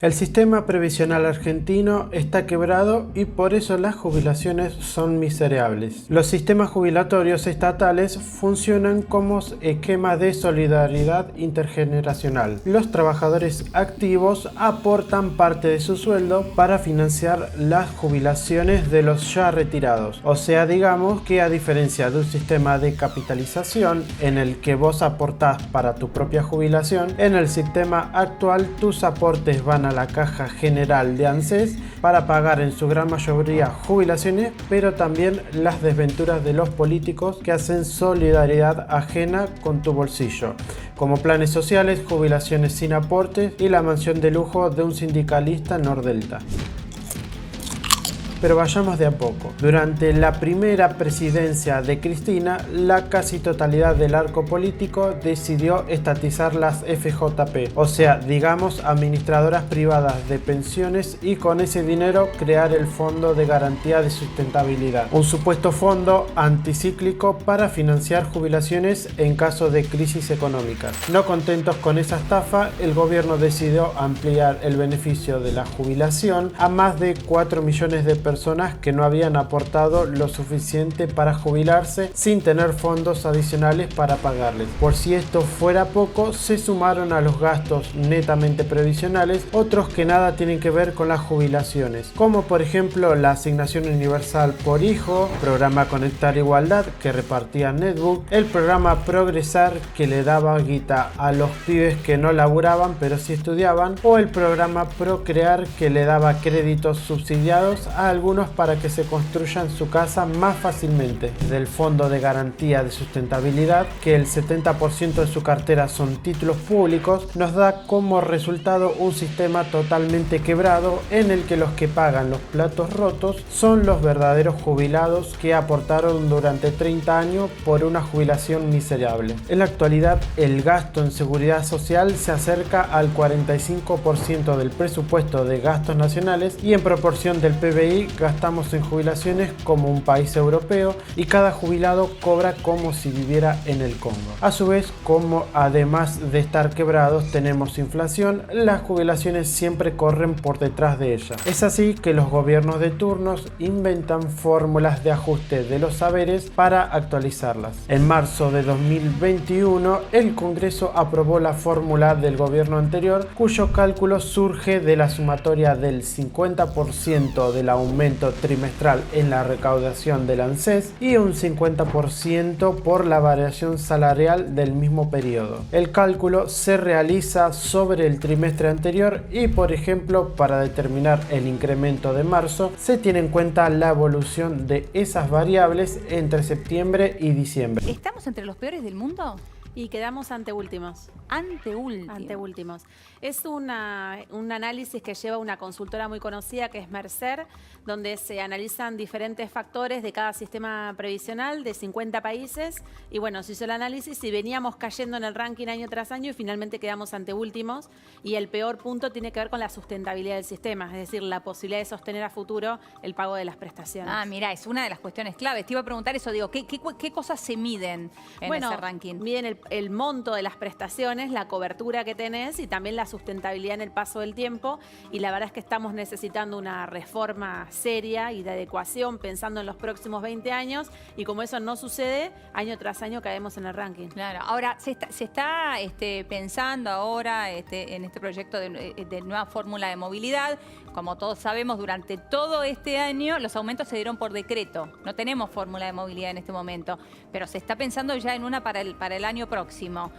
El sistema previsional argentino está quebrado y por eso las jubilaciones son miserables. Los sistemas jubilatorios estatales funcionan como esquema de solidaridad intergeneracional. Los trabajadores activos aportan parte de su sueldo para financiar las jubilaciones de los ya retirados. O sea, digamos que a diferencia de un sistema de capitalización en el que vos aportás para tu propia jubilación, en el sistema actual tus aportes van a la Caja General de ANSES para pagar en su gran mayoría jubilaciones, pero también las desventuras de los políticos que hacen solidaridad ajena con tu bolsillo, como planes sociales, jubilaciones sin aportes y la mansión de lujo de un sindicalista nordelta. Pero vayamos de a poco. Durante la primera presidencia de Cristina, la casi totalidad del arco político decidió estatizar las FJP, o sea, digamos, administradoras privadas de pensiones, y con ese dinero crear el Fondo de Garantía de Sustentabilidad, un supuesto fondo anticíclico para financiar jubilaciones en caso de crisis económicas. No contentos con esa estafa, el gobierno decidió ampliar el beneficio de la jubilación a más de 4 millones de personas que no habían aportado lo suficiente para jubilarse sin tener fondos adicionales para pagarles. Por si esto fuera poco, se sumaron a los gastos netamente previsionales otros que nada tienen que ver con las jubilaciones, como por ejemplo la asignación universal por hijo, programa Conectar Igualdad que repartía Netbook, el programa Progresar que le daba guita a los pibes que no laburaban pero sí estudiaban, o el programa Procrear que le daba créditos subsidiados a algunos para que se construyan su casa más fácilmente. Del Fondo de Garantía de Sustentabilidad, que el 70% de su cartera son títulos públicos, nos da como resultado un sistema totalmente quebrado en el que los que pagan los platos rotos son los verdaderos jubilados que aportaron durante 30 años por una jubilación miserable. En la actualidad, el gasto en seguridad social se acerca al 45% del presupuesto de gastos nacionales y en proporción del PBI gastamos en jubilaciones como un país europeo y cada jubilado cobra como si viviera en el Congo. A su vez, como además de estar quebrados tenemos inflación, las jubilaciones siempre corren por detrás de ella. Es así que los gobiernos de turnos inventan fórmulas de ajuste de los saberes para actualizarlas. En marzo de 2021, el Congreso aprobó la fórmula del gobierno anterior, cuyo cálculo surge de la sumatoria del 50% del aumento trimestral en la recaudación del ANSES y un 50% por la variación salarial del mismo periodo. El cálculo se realiza sobre el trimestre anterior y, por ejemplo, para determinar el incremento de marzo, se tiene en cuenta la evolución de esas variables entre septiembre y diciembre. ¿Estamos entre los peores del mundo? Y quedamos anteúltimos. Anteúltimos. Es un análisis que lleva una consultora muy conocida que es Mercer, donde se analizan diferentes factores de cada sistema previsional de 50 países. Y bueno, se hizo el análisis y veníamos cayendo en el ranking año tras año y finalmente quedamos anteúltimos. Y el peor punto tiene que ver con la sustentabilidad del sistema, es decir, la posibilidad de sostener a futuro el pago de las prestaciones. Ah, mira, es una de las cuestiones claves. Te iba a preguntar eso, digo, ¿qué cosas se miden en ese ranking? Miden el monto de las prestaciones, la cobertura que tenés y también la sustentabilidad en el paso del tiempo. Y la verdad es que estamos necesitando una reforma seria y de adecuación pensando en los próximos 20 años. Y como eso no sucede, año tras año caemos en el ranking. Claro, ahora se está pensando ahora en este proyecto de nueva fórmula de movilidad. Como todos sabemos, durante todo este año los aumentos se dieron por decreto. No tenemos fórmula de movilidad en este momento, pero se está pensando ya en una para el año próximo.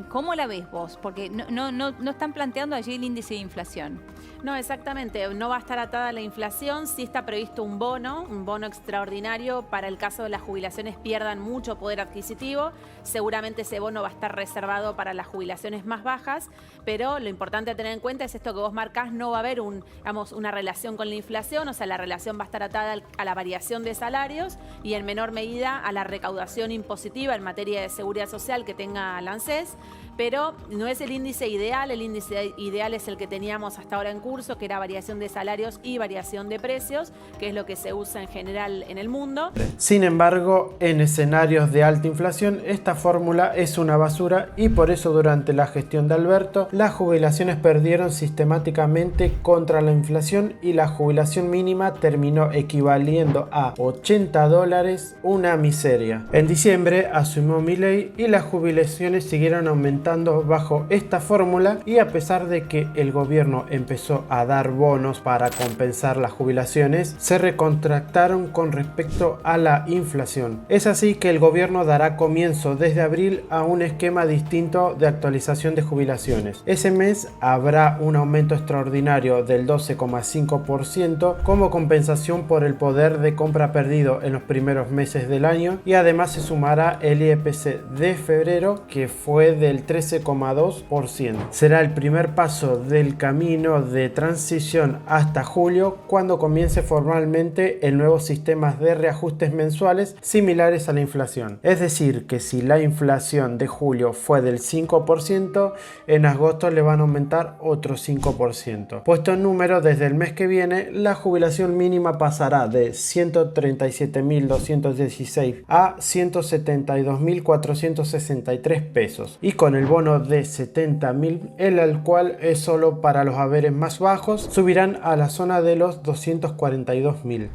¿Cómo la ves vos? Porque no están planteando allí el índice de inflación. No, exactamente. No va a estar atada a la inflación. Sí está previsto un bono extraordinario para el caso de las jubilaciones pierdan mucho poder adquisitivo. Seguramente ese bono va a estar reservado para las jubilaciones más bajas, pero lo importante a tener en cuenta es esto que vos marcás, no va a haber una relación con la inflación, o sea, la relación va a estar atada a la variación de salarios y en menor medida a la recaudación impositiva en materia de seguridad social que tenga la ANSES. pero no es el índice ideal. El índice ideal es el que teníamos hasta ahora en curso, que era variación de salarios y variación de precios, que es lo que se usa en general en el mundo. Sin embargo, en escenarios de alta inflación, esta fórmula es una basura y por eso durante la gestión de Alberto, las jubilaciones perdieron sistemáticamente contra la inflación y la jubilación mínima terminó equivaliendo a $80, una miseria. En diciembre asumió Milei y las jubilaciones siguieron aumentando bajo esta fórmula, y a pesar de que el gobierno empezó a dar bonos para compensar las jubilaciones, se recontractaron con respecto a la inflación. Es así que el gobierno dará comienzo desde abril a un esquema distinto de actualización de jubilaciones. Ese mes habrá un aumento extraordinario del 12,5% como compensación por el poder de compra perdido en los primeros meses del año, y además se sumará el IPC de febrero, que fue del 13,2%. Será el primer paso del camino de transición hasta julio, cuando comience formalmente el nuevo sistema de reajustes mensuales similares a la inflación. Es decir, que si la inflación de julio fue del 5%, en agosto le van a aumentar otro 5%. Puesto en número, desde el mes que viene, la jubilación mínima pasará de 137.216 a 172.463 pesos, y con el bono de 70.000, el cual es solo para los haberes más bajos, subirán a la zona de los 242.000.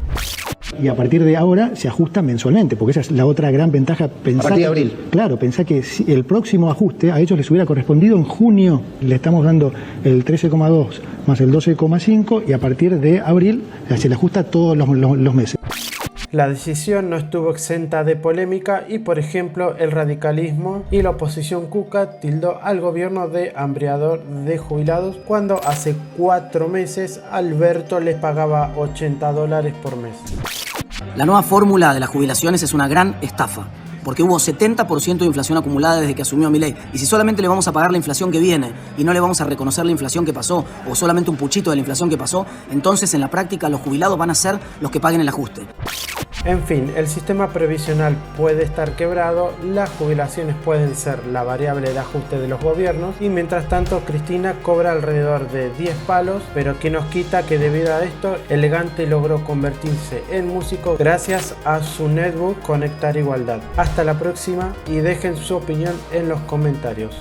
Y a partir de ahora se ajusta mensualmente, porque esa es la otra gran ventaja. A partir de abril. Claro, pensá que si el próximo ajuste a ellos les hubiera correspondido en junio. Le estamos dando el 13,2 más el 12,5 y a partir de abril se le ajusta todos los meses. La decisión no estuvo exenta de polémica y, por ejemplo, el radicalismo y la oposición cuca tildó al gobierno de hambriador de jubilados, cuando hace 4 meses Alberto les pagaba $80 por mes. La nueva fórmula de las jubilaciones es una gran estafa, porque hubo 70% de inflación acumulada desde que asumió Milei. Y si solamente le vamos a pagar la inflación que viene y no le vamos a reconocer la inflación que pasó, o solamente un puchito de la inflación que pasó, entonces en la práctica los jubilados van a ser los que paguen el ajuste. En fin, el sistema previsional puede estar quebrado, las jubilaciones pueden ser la variable de ajuste de los gobiernos, y mientras tanto Cristina cobra alrededor de 10 palos, pero que nos quita que debido a esto, Elegante logró convertirse en músico gracias a su netbook Conectar Igualdad. Hasta la próxima y dejen su opinión en los comentarios.